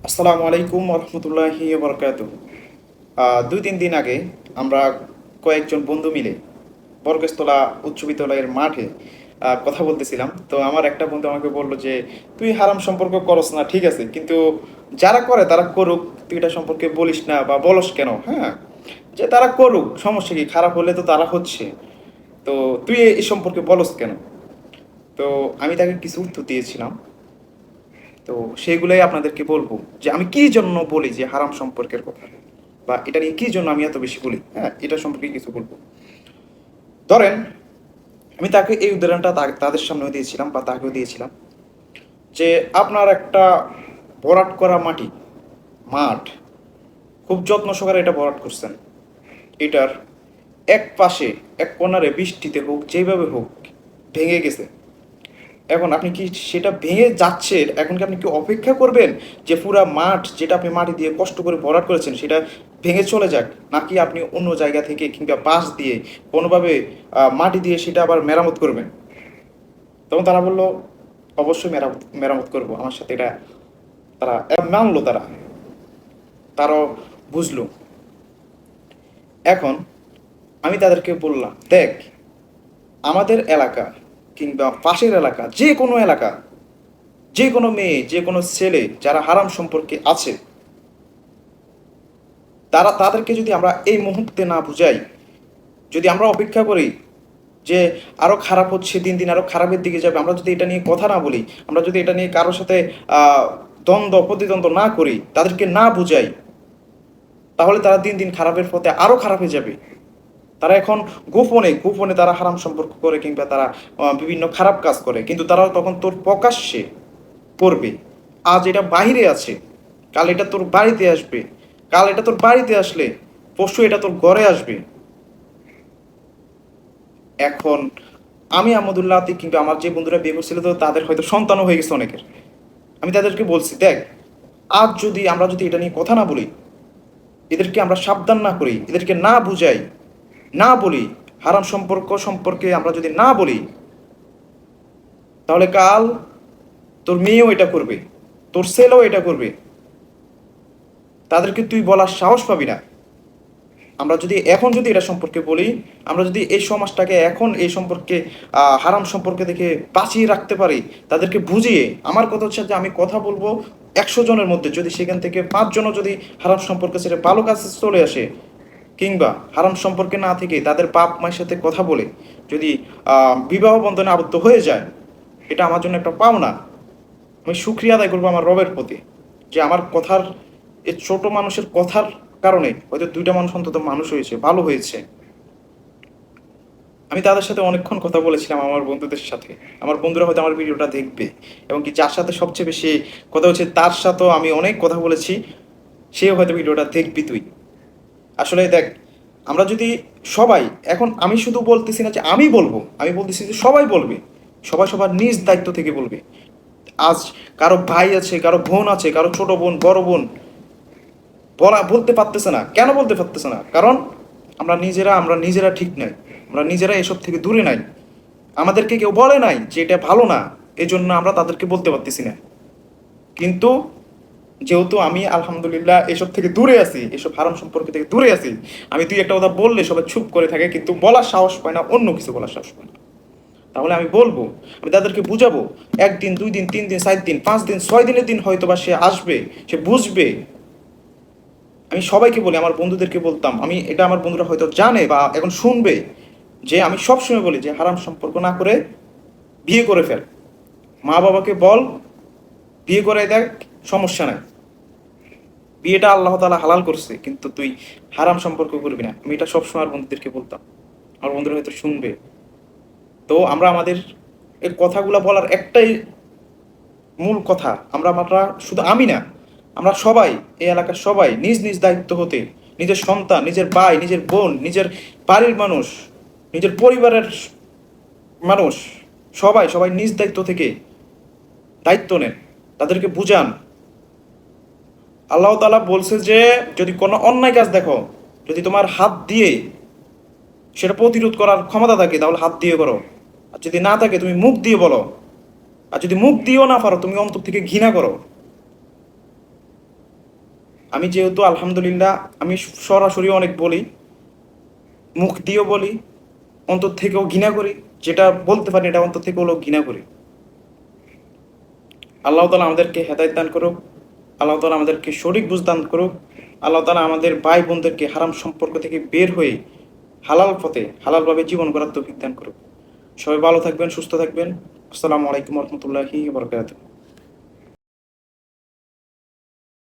আসসালামু আলাইকুম রহমতুল্লাহি বরকাত। 2-3 দিন আগে আমরা কয়েকজন বন্ধু মিলে বরগেস্তলা উচ্চ বিদ্যালয়ের মাঠে কথা বলতেছিলাম। তো আমার একটা বন্ধু আমাকে বললো যে তুই হারাম সম্পর্ক করস না, ঠিক আছে, কিন্তু যারা করে তারা করুক, তুই এটা সম্পর্কে বলিস না বা বলস কেন? হ্যাঁ, যে তারা করুক, সমস্যা কি? খারাপ হলে তো তারা হচ্ছে, তো তুই এই সম্পর্কে বলস কেন? তো আমি তাকে কিছু উত্তর দিয়েছিলাম। তো সেগুলোই আপনাদেরকে বলবো যে আমি কি জন্য বলি যে হারাম সম্পর্কের কথা, বা এটা নিয়ে কি জন্য আমি এত বেশি বলি। হ্যাঁ, এটা সম্পর্কে কিছু বলবো। ধরেন, আমি তাকে এই উদাহরণটা তাদের সামনেও দিয়েছিলাম বা তাকেও দিয়েছিলাম যে আপনার একটা ভরাট করা মাঠ, খুব যত্ন সহকারে এটা ভরাট করছেন। এটার এক পাশে, এক কোণারে বৃষ্টিতে হোক যেভাবে হোক ভেঙে গেছে। এখন আপনি কি সেটা ভেঙে যাচ্ছে, এখন কি আপনি কি অপেক্ষা করবেন যে পুরা মাঠ যেটা আপনি মাটি দিয়ে কষ্ট করে ভরাট করেছেন সেটা ভেঙে চলে যাক, নাকি আপনি অন্য জায়গা থেকে কিংবা বাঁশ দিয়ে কোনোভাবে মাটি দিয়ে সেটা আবার মেরামত করবেন? তখন তারা বলল অবশ্যই মেরামত মেরামত করবো। আমার সাথে এটা তারা মানলো, তারাও বুঝলো। এখন আমি তাদেরকে বললাম, দেখ, আমাদের এলাকা কিংবা পাশের এলাকা, যে কোনো এলাকা, যে কোনো মেয়ে, যে কোনো ছেলে যারা হারাম সম্পর্কে আছে, তাদেরকে যদি আমরা এই মুহূর্তে না বুঝাই, যদি আমরা অপেক্ষা করি যে আরো খারাপ হচ্ছে, দিন দিন আরো খারাপের দিকে যাবে, আমরা যদি এটা নিয়ে কথা না বলি, আমরা যদি এটা নিয়ে কারোর সাথে দ্বন্দ্ব প্রতিদ্বন্দ্ব না করি, তাদেরকে না বুঝাই, তাহলে তারা দিন দিন খারাপের পথে আরো খারাপ হয়ে যাবে। তারা এখন গোপনে গোপনে তারা হারাম সম্পর্ক করে কিংবা তারা বিভিন্ন খারাপ কাজ করে, কিন্তু তারাও তখন তোর প্রকাশ্যে করবে। আজ এটা বাইরে আছে, কাল এটা তোর বাড়িতে আসবে, কাল এটা তোর বাড়িতে আসলে পরশু এটা তোর ঘরে আসবে। এখন আমি আহমদুল্লাহ আতিক কিংবা আমার যে বন্ধুরা বিয়ে করছিল, তো তাদের হয়তো সন্তানও হয়ে গেছে অনেকের। আমি তাদেরকে বলছি, দেখ, আজ যদি আমরা যদি এটা নিয়ে কথা না বলি, এদেরকে আমরা সাবধান না করি, এদেরকে না বুঝাই, না বলি, হারাম সম্পর্ক সম্পর্কে আমরা যদি না বলি, তাহলে কাল তোর মেয়েও এটা করবে, তোর ছেলেও এটা করবে। তাদেরকে তুই বলার সাহস পাবি না। আমরা যদি এখন যদি এটা সম্পর্কে বলি, আমরা যদি এই সমাজটাকে এখন এই সম্পর্কে হারাম সম্পর্কে থেকে বাঁচিয়ে রাখতে পারি, তাদেরকে বুঝিয়ে, আমার কথা হচ্ছে যে আমি কথা বলবো 100 জনের মধ্যে যদি সেখান থেকে 5 জনও যদি হারাম সম্পর্কে সেটা ভালো কাজে চলে আসে, কিংবা হারাম সম্পর্কে না থেকে তাদের বাপ মায়ের সাথে কথা বলে যদি বিবাহ বন্ধনে আবদ্ধ হয়ে যায়, এটা আমার জন্য একটা পাওনা। আমি শুক্রিয়া আদায় করবো আমার রবের প্রতি যে আমার কথার, এই ছোট মানুষের কথার কারণে হয়তো 2টা মানুষ অন্তত মানুষ হয়েছে, ভালো হয়েছে। আমি তাদের সাথে অনেকক্ষণ কথা বলেছিলাম, আমার বন্ধুদের সাথে। আমার বন্ধুরা হয়তো আমার ভিডিওটা দেখবে, এবং কি যার সাথে সবচেয়ে বেশি কথা হচ্ছে তার সাথেও আমি অনেক কথা বলেছি, সেও হয়তো ভিডিওটা দেখবি তুই। আসলে দেখ, আমরা যদি সবাই, এখন আমি শুধু বলতেছি না যে আমি বলবো, আমি বলতেছি যে সবাই বলবে, সবাই সবার নিজ দায়িত্ব থেকে বলবে। আজ কারো ভাই আছে, কারো বোন আছে, কারো ছোট বোন, বড় বোন বলতে পারতেছে না। কেন বলতে পারতেছে না? কারণ আমরা নিজেরা ঠিক নাই, আমরা নিজেরা এসব থেকে দূরে নাই। আমাদেরকে কেউ বলে নাই যে এটা ভালো না, এই জন্য আমরা তাদেরকে বলতে পারতেছি না। কিন্তু যেহেতু আমি আলহামদুলিল্লাহ এসব থেকে দূরে আছি, এসব হারাম সম্পর্ক থেকে দূরে আছি, আমি দুই একটা কথা বললে সবাই চুপ করে থাকে, কিন্তু বলার সাহস পায় না, অন্য কিছু বলার সাহস পায় না। তাহলে আমি বলবো, আমি তাদেরকে বুঝাবো। 1 দিন, 2 দিন, 3 দিন, 7 দিন, 5 দিন, 6 দিনের দিন হয়তো বা সে আসবে, সে বুঝবে। আমি সবাইকে বলি, আমার বন্ধুদেরকে বলতাম, আমি এটা আমার বন্ধুরা হয়তো জানে বা এখন শুনবে, যে আমি সবসময় বলি যে হারাম সম্পর্ক না করে বিয়ে করে ফেল। মা বাবাকে বল, বিয়ে করে দেখ, সমস্যা নাই। বিয়েটা আল্লাহ তাআলা হালাল করছে, কিন্তু তুই হারাম সম্পর্ক করবি না। আমি এটা সবসময় আমার বন্ধুদেরকে বলতাম, আমার বন্ধুরা হয়তো শুনবে। তো আমাদের এই কথাগুলো বলার একটাই মূল কথা, আমরা শুধু আমি না, আমরা সবাই, এই এলাকার সবাই নিজ নিজ দায়িত্ব হতে, নিজের সন্তান, নিজের ভাই, নিজের বোন, নিজের বাড়ির মানুষ, নিজের পরিবারের মানুষ, সবাই সবাই নিজ দায়িত্ব থেকে দায়িত্ব নেন, তাদেরকে বুঝান। আল্লাহ তাআলা বলছে যে যদি কোনো অন্যায় কাজ দেখো, যদি তোমার হাত দিয়ে সেটা প্রতিরোধ করার ক্ষমতা থাকে, তাহলে হাত দিয়ে করো। আর যদি না থাকে তুমি মুখ দিয়ে বলো। আর যদি মুখ দিয়েও না পারো, তুমি অন্তর থেকে ঘৃণা করো। আমি যেহেতু আলহামদুলিল্লাহ আমি সরাসরি অনেক বলি, মুখ দিয়েও বলি, অন্তর থেকেও ঘৃণা করি, যেটা বলতে পারি এটা অন্তর থেকেও ঘৃণা করি। আল্লাহ তালা আমাদেরকে হেদায়ত দান করুক, আল্লাহ তালা আমাদেরকে সঠিক বুঝ দান করুক, আল্লাহ তালা আমাদের ভাই বোনদেরকে হারাম সম্পর্ক থেকে বের হয়ে হালাল পথে হালালভাবে জীবন গড়ার তৌফিক দান করুক। সবাই ভালো থাকবেন, সুস্থ থাকবেন। আসসালামু আলাইকুম রহমতুল্লাহি বরকাতুহু।